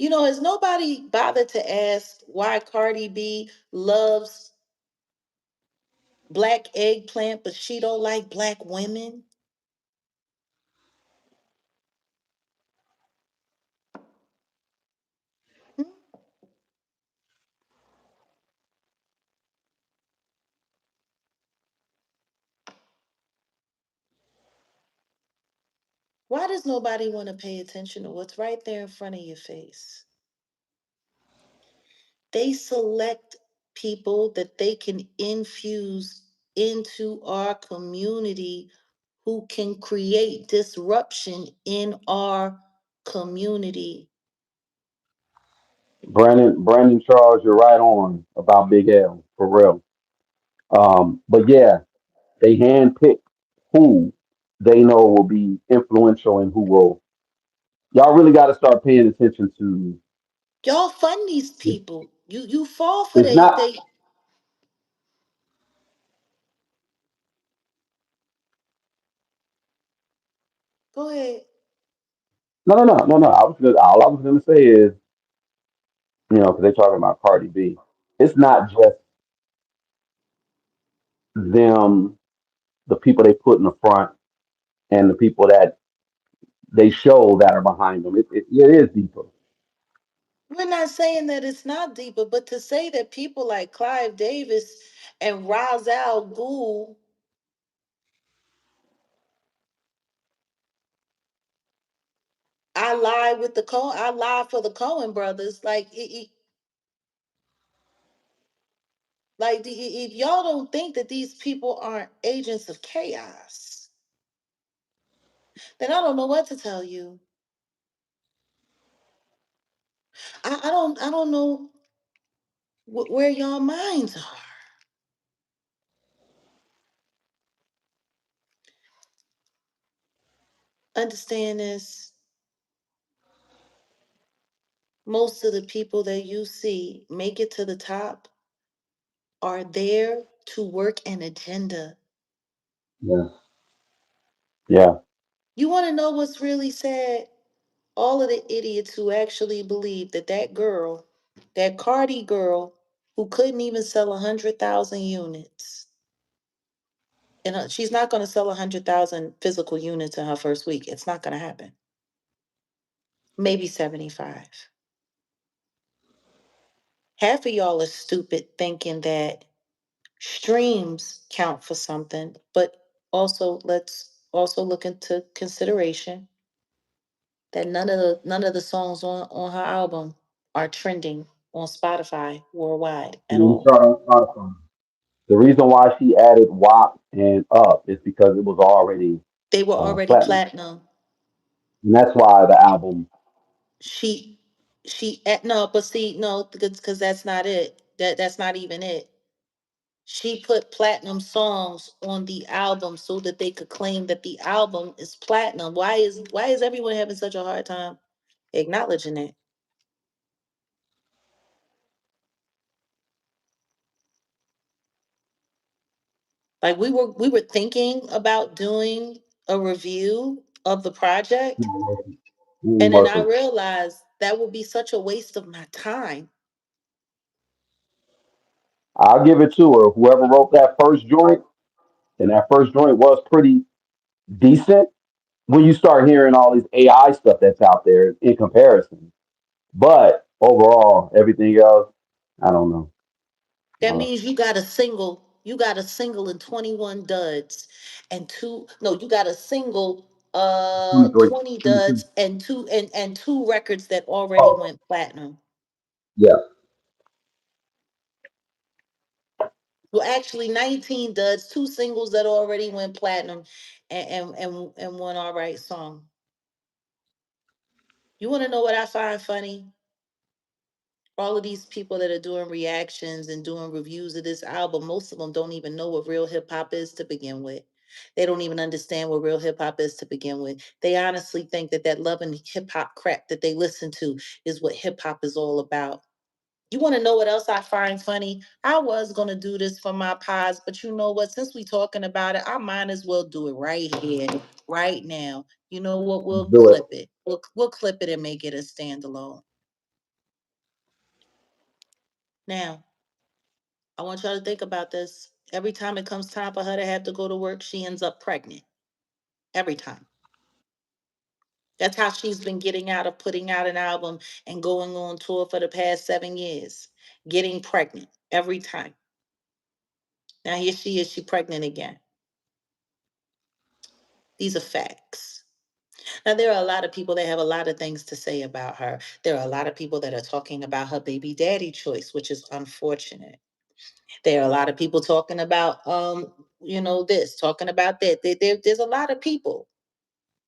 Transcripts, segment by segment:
Has nobody bothered to ask why Cardi B loves black eggplant, but she don't like black women? Hmm? Why does nobody want to pay attention to what's right there in front of your face? They select people that they can infuse into our community who can create disruption in our community. Brandon Charles, you're right on about Big L for real. But yeah, they handpick who they know will be influential and who will. Y'all really got to start paying attention to. Y'all fund these people. You fall for It's not. they go ahead. No. All I was gonna say is, because they're talking about Cardi B. It's not just them, the people they put in the front, and the people that they show that are behind them. It is deeper. We're not saying that it's not deeper, but to say that people like Clive Davis and Ra's al Ghul, I lie for the Cohen brothers. If y'all don't think that these people aren't agents of chaos, then I don't know what to tell you. I don't know where y'all minds are. Understand this. Most of the people that you see make it to the top are there to work an agenda. Yeah, yeah. You want to know what's really sad? All of the idiots who actually believe that girl, that Cardi girl, who couldn't even sell 100,000 units, and she's not going to sell 100,000 physical units in her first week. It's not going to happen. Maybe 75. Half of y'all are stupid thinking that streams count for something, but also let's also look into consideration that none of the songs on her album are trending on Spotify worldwide She at didn't all. start on Spotify. The reason why she added WAP and Up is because it was already They were already platinum, platinum. and that's why the album. She no, but see, no, because that's not it. That's not even it. She put platinum songs on the album so that they could claim that the album is platinum. Why is everyone having such a hard time acknowledging it? Like we were thinking about doing a review of the project, and then I Working. realized that would be such a waste of my time. I'll give it to her. Whoever wrote that first joint, and that first joint was pretty decent. When you start hearing all this AI stuff that's out there in comparison, but overall, everything else, I don't know. That Uh, means you got a single and 21 duds and two no, you got a single 23, 20 22. duds and two records that already Oh, went platinum. yeah. Well, actually 19 duds, two singles that already went platinum and one all right song. You want to know what I find funny? All of these people that are doing reactions and doing reviews of this album, most of them don't even know what real hip hop is to begin with. They don't even understand what real hip hop is to begin with. They honestly think that love and hip hop crap that they listen to is what hip hop is all about. You want to know what else I find funny? I was going to do this for my pods, but you know what? Since we talking about it, I might as well do it right here, right now. You know what? Let's We'll do it. clip it. We'll clip it and make it a standalone. Now, I want y'all to think about this. Every time it comes time for her to have to go to work, she ends up pregnant. Every time. That's how she's been getting out of putting out an album and going on tour for the past 7 years. Getting pregnant every time. Now here she is, she pregnant again. These are facts. Now there are a lot of people that have a lot of things to say about her. There are a lot of people that are talking about her baby daddy choice, which is unfortunate. There are a lot of people talking about this, talking about that. There's a lot of people.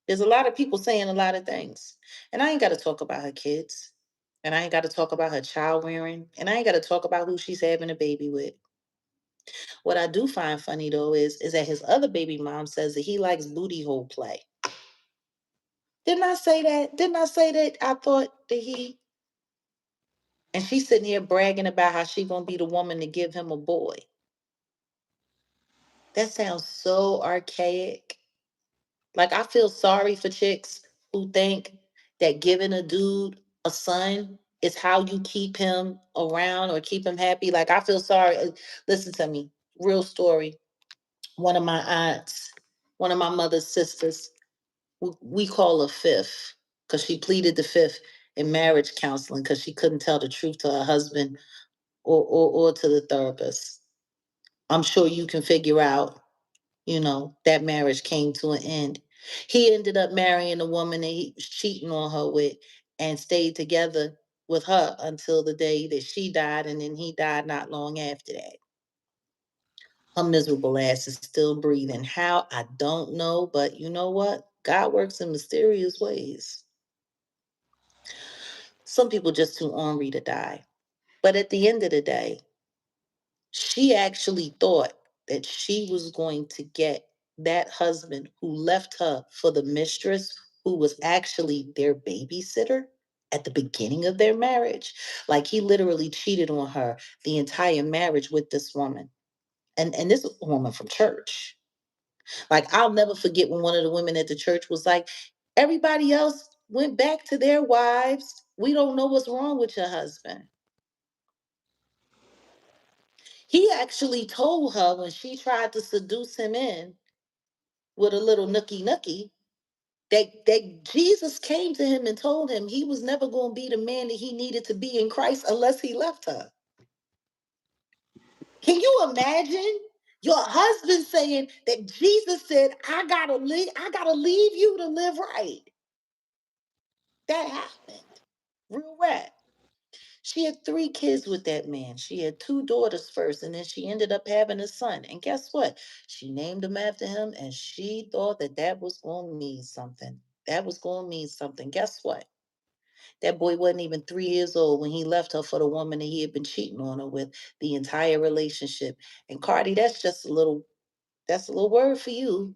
There's a lot of people saying a lot of things. And I ain't got to talk about her kids. And I ain't got to talk about her child rearing. And I ain't got to talk about who she's having a baby with. What I do find funny though is that his other baby mom says that he likes booty hole play. Didn't I say that? Didn't I say that? I thought that he and she's sitting here bragging about how she gonna be the woman to give him a boy. That sounds so archaic. Like I feel sorry for chicks who think that giving a dude a son is how you keep him around or keep him happy. Like I feel sorry. Listen to me. Real story. One of my aunts, one of my mother's sisters, we call her fifth because she pleaded the fifth in marriage counseling because she couldn't tell the truth to her husband or to the therapist. I'm sure you can figure out, that marriage came to an end. He ended up marrying a woman that he was cheating on her with and stayed together with her until the day that she died, and then he died not long after that. Her miserable ass is still breathing. How? I don't know, but you know what? God works in mysterious ways. Some people just too ornery to die. But at the end of the day, she actually thought that she was going to get that husband who left her for the mistress who was actually their babysitter at the beginning of their marriage. Like he literally cheated on her the entire marriage with this woman. And this woman from church. Like I'll never forget when one of the women at the church was like, everybody else went back to their wives. We don't know what's wrong with your husband. He actually told her when she tried to seduce him in with a little nookie nookie that Jesus came to him and told him he was never going to be the man that he needed to be in Christ unless he left her. Can you imagine your husband saying that Jesus said, I gotta leave you to live right? That happened. Real rap. She had 3 kids with that man. She had 2 daughters first, and then she ended up having a son. And guess what? She named him after him, and she thought that that was going to mean something. That was going to mean something. Guess what? That boy wasn't even 3 years old when he left her for the woman that he had been cheating on her with the entire relationship. And Cardi, that's a little word for you.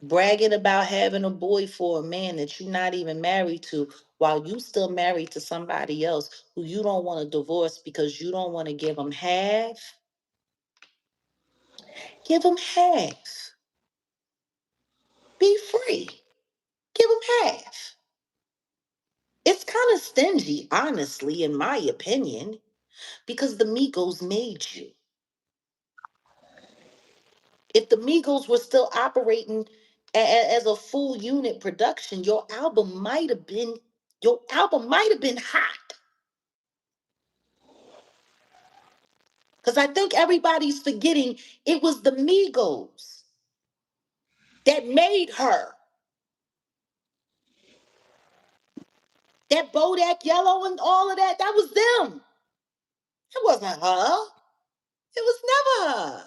Bragging about having a boy for a man that you're not even married to while you still married to somebody else who you don't want to divorce because you don't want to give him half. Be free. Give him half. It's kind of stingy, honestly, in my opinion, because the Migos made you. If the Migos were still operating as a full unit production, your album might have been hot. Because I think everybody's forgetting it was the Migos that made her. That Bodak Yellow and all of that, that was them. It wasn't her. It was never her.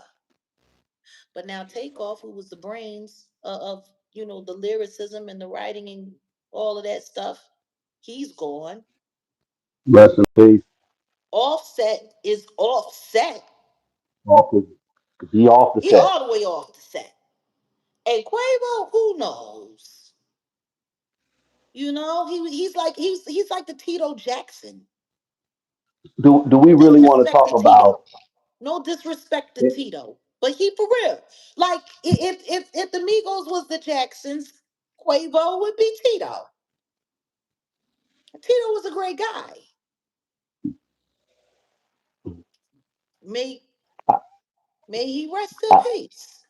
But now Takeoff, who was the brains of, the lyricism and the writing and all of that stuff, he's gone. Rest in peace. Offset is offset. Off the, he off the He set. all the way off the set. And Quavo, who knows? He's like the Tito Jackson. Do we No really want to disrespect talk to Tito. about No disrespect to it? Tito. But he for real. Like if the Migos was the Jacksons, Quavo would be Tito. Tito was a great guy. May I, may he rest in I, peace.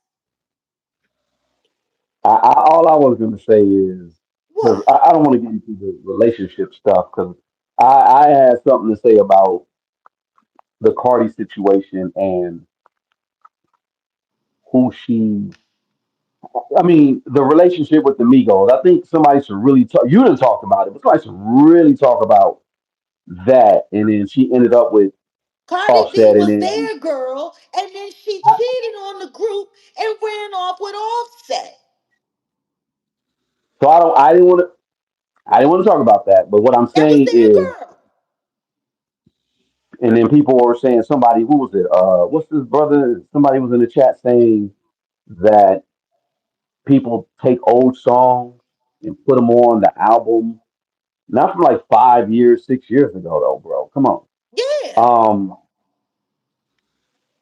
all I was going to say is because What? I don't want to get into the relationship stuff because I had something to say about the Cardi situation and who she. I mean, the relationship with the Migos. I think somebody should really talk. You didn't talk about it, but somebody should really talk about that. And then she ended up with Cardi B Offset, and was then there, girl, and then she I, cheated on the group and ran off with Offset. so I don't. I didn't want to talk about that. But what I'm That was saying is, their girl. and then people were saying somebody who was it? What's this brother? Somebody was in the chat saying that people take old songs and put them on the album, not from like 5 years, 6 years ago, though, bro. Come on. Yeah. Um,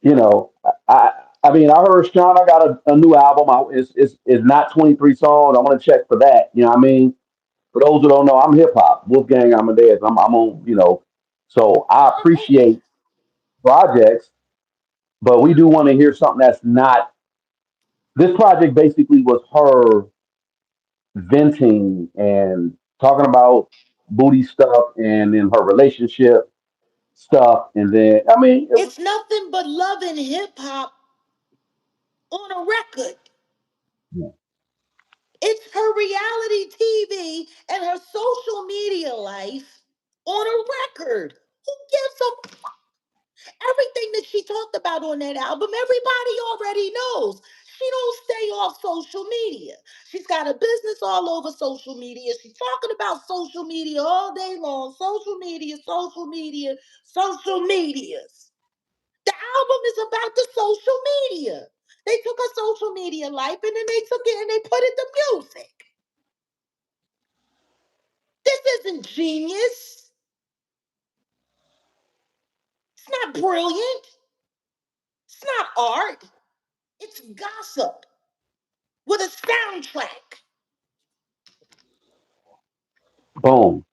you know, I mean, I heard Sean. I got a new album. It's not 23 songs. I want to check for that. You know what I mean? For those who don't know, I'm hip hop. Wolfgang Amadeus. I'm on. So I appreciate projects, but we do want to hear something that's not. This project basically was her venting and talking about booty stuff and then her relationship stuff, and then I mean, it was. It's nothing but love and hip hop on a record. It's her reality TV and her social media life on a record. Who gives a everything that she talked about on that album? Everybody already knows. She don't stay off social media. She's got a business all over social media. She's talking about social media all day long. Social media, social media, social medias. The album is about the social media. They took her social media life and then they took it and they put it to music. This isn't genius. It's not brilliant. It's not art. It's gossip with a soundtrack. Boom.